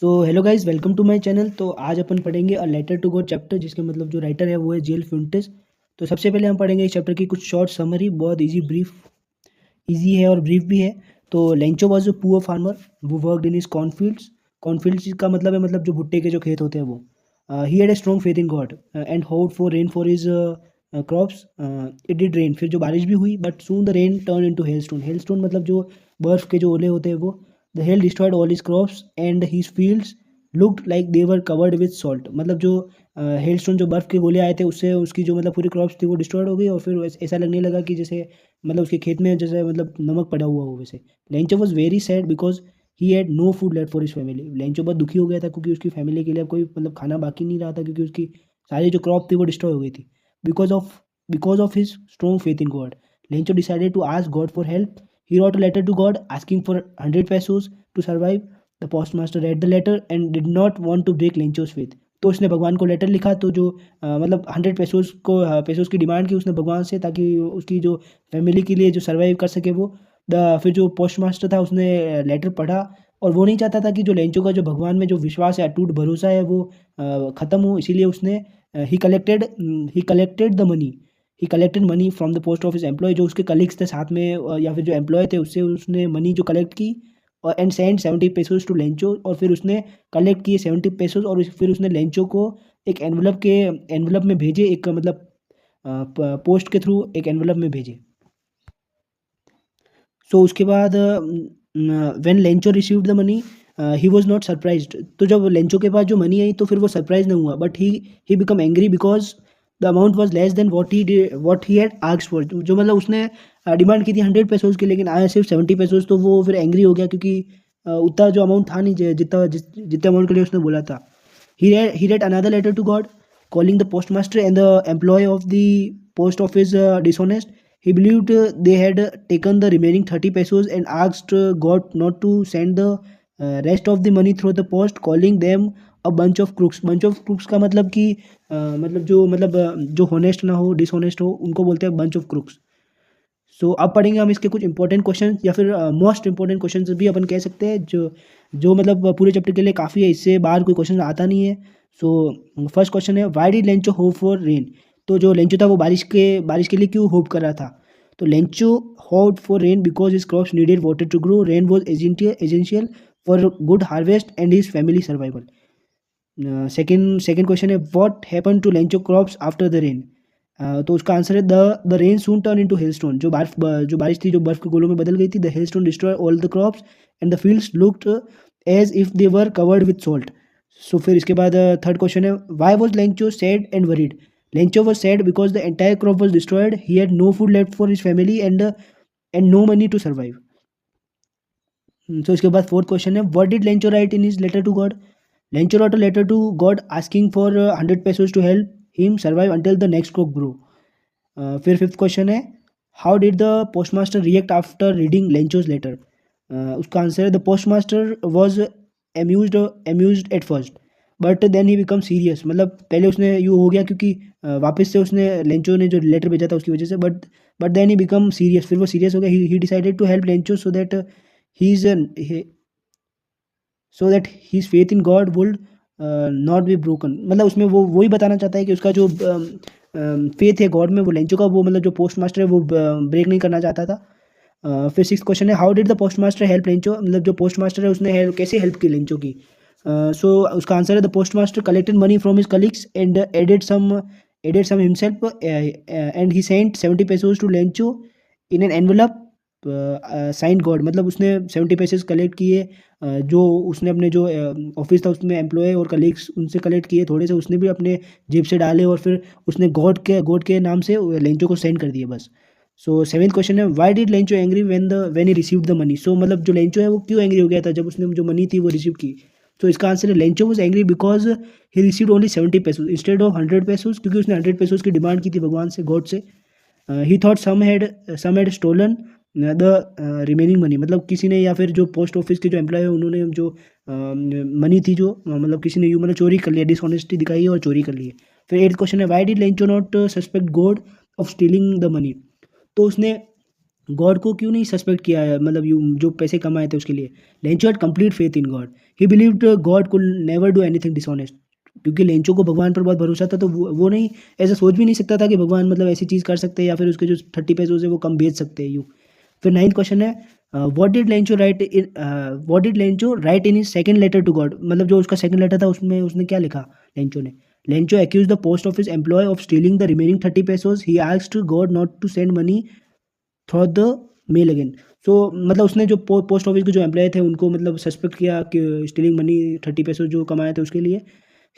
So hello guys, welcome to my channel. तो आज अपन पढ़ेंगे a letter to God chapter, जिसके मतलब जो राइटर है वो है जेल फ्यूंटेस। तो सबसे पहले हम पढ़ेंगे इस चैप्टर की कुछ शॉर्ट समरी, बहुत इजी है और ब्रीफ भी है। तो Lencho was a poor farmer वो वर्कड इन हिज कॉर्नफील्ड्स। कॉर्नफील्ड्स का मतलब है मतलब जो भुट्टे के जो खेत होते हैं वो। He had a strong faith in God and hoped for rain for his crops. It did rain, फिर जो बारिश भी हुई, but soon the rain turn into hailstone. Hailstone मतलब जो बर्फ के जो ओले होते हैं वो। The hell destroyed all his crops and his fields looked like they were covered with salt. मतलब जो हेलस्टोन जो बर्फ़ के गोले आए थे उससे उसकी जो मतलब पूरी क्रॉप्स थी वो डिस्ट्रॉयड हो गई, और फिर ऐसा लगने लगा कि जैसे मतलब उसके खेत में जैसे मतलब नमक पड़ा हुआ हो वैसे। Lencho was very sad because he had no food left for his family. Lencho बहुत दुखी हो गया था क्योंकि उसकी फैमिली के लिए अब कोई मतलब खाना बाकी नहीं रहा था, क्योंकि उसकी सारी जो क्रॉप थी वो डिस्ट्रॉय हो गई थी। Because of because of his strong faith in God, Lencho decided to ask God for help. He wrote a letter to God asking for 100 pesos to survive. The postmaster read the letter and did not want to break लेंचोस faith. तो उसने भगवान को letter लिखा, तो जो मतलब 100 pesos की demand की उसने भगवान से, ताकि उसकी जो फैमिली के लिए जो सर्वाइव कर सके वो। फिर जो पोस्ट मास्टर था उसने लेटर पढ़ा, और वो नहीं चाहता था कि जो लेंचो का जो भगवान में जो विश्वास है, अटूट भरोसा है, वो ख़त्म हो। इसीलिए उसने he collected the money. He collected money from the post office employ, जो उसके कलीग्स थे साथ में या फिर जो एम्प्लॉय थे उससे उसने मनी जो कलेक्ट की, और and send 70 pesos to Lencho. और फिर उसने कलेक्ट किए 70 पेसोस, और फिर उसने लेंचो को एक एनवलप में भेजे, एक मतलब पोस्ट के थ्रू एक एनवलप में भेजे। सो उसके बाद when Lencho received the money he was not surprised. तो जब लेंचो के पास जो मनी आई तो फिर वो सरप्राइज नहीं हुआ, but he become angry because the amount was less than what he had asked for. जो मतलब उसने डिमांड की थी 100 पेसोस की, लेकिन आया सिर्फ 70 पेसोस। तो वो फिर एंग्री हो गया, क्योंकि उतना जो अमाउंट था नहीं, जितना अमाउंट के लिए उसने बोला था। He read another letter to God, calling the postmaster and the employee of the post office dishonest. He believed they had taken the remaining 30 pesos and asked God not to send the rest of the money through the post, calling them a bunch of crooks. Bunch of crooks का मतलब कि जो honest ना हो, dishonest हो, उनको बोलते हैं bunch of crooks. सो अब पढ़ेंगे हम इसके कुछ इंपॉर्टेंट क्वेश्चन, या फिर मोस्ट इंपॉर्टेंट क्वेश्चन भी अपन कह सकते हैं, जो जो मतलब पूरे चैप्टर के लिए काफ़ी है। इससे बाहर कोई क्वेश्चन आता नहीं है। सो फर्स्ट क्वेश्चन है, why did Lencho hope for rain. तो जो लेंचो था वो बारिश के लिए क्यों होप कर रहा था। तो Lencho hope for rain because his crops needed water to grow. Rain was essential for good harvest and his family survival. Second question है, what happen to Lencho crops after the rain. तो उसका answer है the rain soon turn into hailstone. जो बारिश थी जो बर्फ के गोलों में बदल गई थी। The hailstone destroy all the crops and the fields looked as if they were covered with salt. So फिर इसके बाद थर्ड क्वेश्चन है, why was Lencho sad and worried. Lencho was sad because the entire crop was destroyed. He had no food left for his family and no money to survive. So इसके बाद fourth question है, what did Lencho write in his letter to God. Lencho wrote a letter to God asking for 100 pesos to help him survive until the next crop grew. फिर fifth question है, how did the postmaster react after reading Lencho's letter. उसका answer है, the postmaster was amused at first but then he become serious. मतलब पहले उसने यूँ हो गया क्योंकि वापस से उसने लेंचो ने जो लेटर भेजा था उसकी वजह से, but then he become serious. फिर वो सीरियस हो गया। He decided to help Lencho he is so that his faith in God would not be broken. मतलब उसमें वो वही बताना चाहता है कि उसका जो फेथ है गॉड में, वो लेंचो का वो मतलब जो पोस्ट मास्टर है वो ब्रेक नहीं करना चाहता था। फिर सिक्स क्वेश्चन है, how did the post master help Lencho. मतलब जो पोस्ट मास्टर है उसने कैसे हेल्प की लेंचो की। सो उसका आंसर है, the post master collected money from his colleagues and added some himself and he sent 70 pesos to Lencho in an envelope signed God. मतलब उसने 70 pesos कलेक्ट किए, जो उसने अपने जो ऑफिस था उसमें एम्प्लॉय और कलीग्स उनसे कलेक्ट किए थोड़े से, उसने भी अपने जेब से डाले, और फिर उसने गॉड के नाम से लेंचो को सेंड कर दिए बस। सो सेवेंथ क्वेश्चन है, why did Lencho angry when he received the money. So मतलब जो लेंचो है वो क्यों एंग्री हो गया था जब उसने जो मनी थी वो रिसीव की। तो इसका आंसर है, Lencho was angry because he received only 70 pesos instead of 100 pesos, क्योंकि उसने 100 pesos की डिमांड की थी भगवान से, गॉड से। He thought some had stolen the remaining money. मतलब किसी ने, या फिर जो पोस्ट ऑफिस के जो एम्प्लॉय है उन्होंने जो मनी थी जो मतलब किसी ने यूँ मतलब चोरी कर लिया, डिसऑनेस्टी दिखाई है और चोरी कर ली है। फिर एट क्वेश्चन है, why did Lencho not suspect God of stealing the money. तो उसने गॉड को क्यों नहीं सस्पेक्ट किया है, मतलब यू जो पैसे कमाए थे उसके लिए? Lencho had complete faith in God, he believed God could never do anything dishonest. क्योंकि लेंचो को भगवान पर बहुत भरोसा था, तो वो नहीं ऐसा सोच भी नहीं सकता था कि भगवान मतलब ऐसी चीज़ कर सकते हैं या फिर उसके जो 30 पैसे है वो कम बेच सकते हैं यूँ। फिर 9th क्वेश्चन है, what did Lencho write in his second letter to God, मतलब जो उसका सेकंड लेटर था उसमें उसने क्या लिखा लेंचो ने? Lencho accuse the post office employ of stealing the remaining 30 pesos, he asked God not to send money through the mail again. So मतलब उसने जो पोस्ट ऑफिस के जो एम्प्लॉय थे उनको मतलब सस्पेक्ट किया कि स्टीलिंग मनी 30 पैसे जो कमाए थे उसके लिए।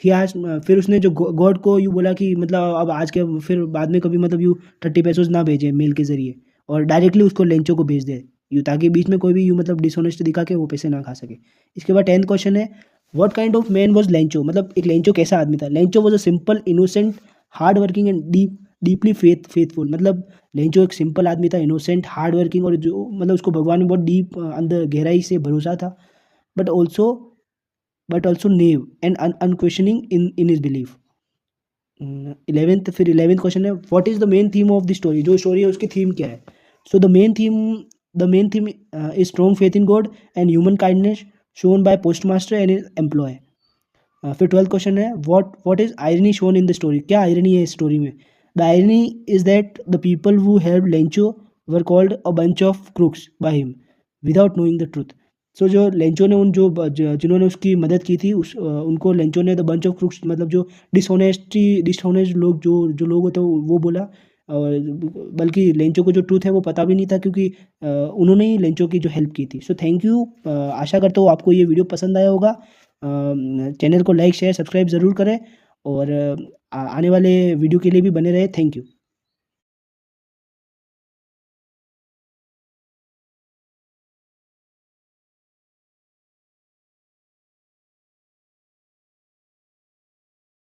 ही आज फिर उसने जो गॉड को यूँ बोला कि मतलब अब आज के फिर बाद में कभी मतलब यूँ 30 pesos ना भेजे मेल के ज़रिए, और डायरेक्टली उसको लेंचो को भेज दे यूँ, ताकि बीच में कोई भी यूँ मतलब डिसऑनेस्ट दिखा के वो पैसे ना खा सके। इसके बाद 10th क्वेश्चन है, what kind of man was Lencho, मतलब एक लेंचो कैसा आदमी था? Lencho was a simple innocent hard working and deeply faithful, मतलब लेंचो एक सिंपल आदमी था, इनोसेंट हार्ड वर्किंग, और जो मतलब उसको भगवान में बहुत डीप अंदर गहराई से भरोसा था, but also but also naive and unquestioning in his belief. 11th question है, what is the main theme of the story, जो स्टोरी है उसकी थीम क्या है? So the main theme is strong faith in God and human kindness shown by post master and his employ. फिर 12th question है, what is irony shown in the story, क्या irony है इस स्टोरी में? The irony is that the people who help Lencho were called a bunch of crooks by him without knowing the truth. So जो Lencho ने जिन्होंने उसकी मदद की थी उनको लेंचो ने द बंच ऑफ क्रूक्स, मतलब जो डिसऑनेस्ट लोग, जो लोग होते हैं वो बोला। और बल्कि लेंचो को जो ट्रूथ है वो पता भी नहीं था, क्योंकि उन्होंने ही लेंचो की जो हेल्प की थी। सो थैंक यू, आशा करता हूँ आपको ये वीडियो पसंद आया होगा। चैनल को लाइक शेयर सब्सक्राइब ज़रूर करें, और आने वाले वीडियो के लिए भी बने रहे। Thank you.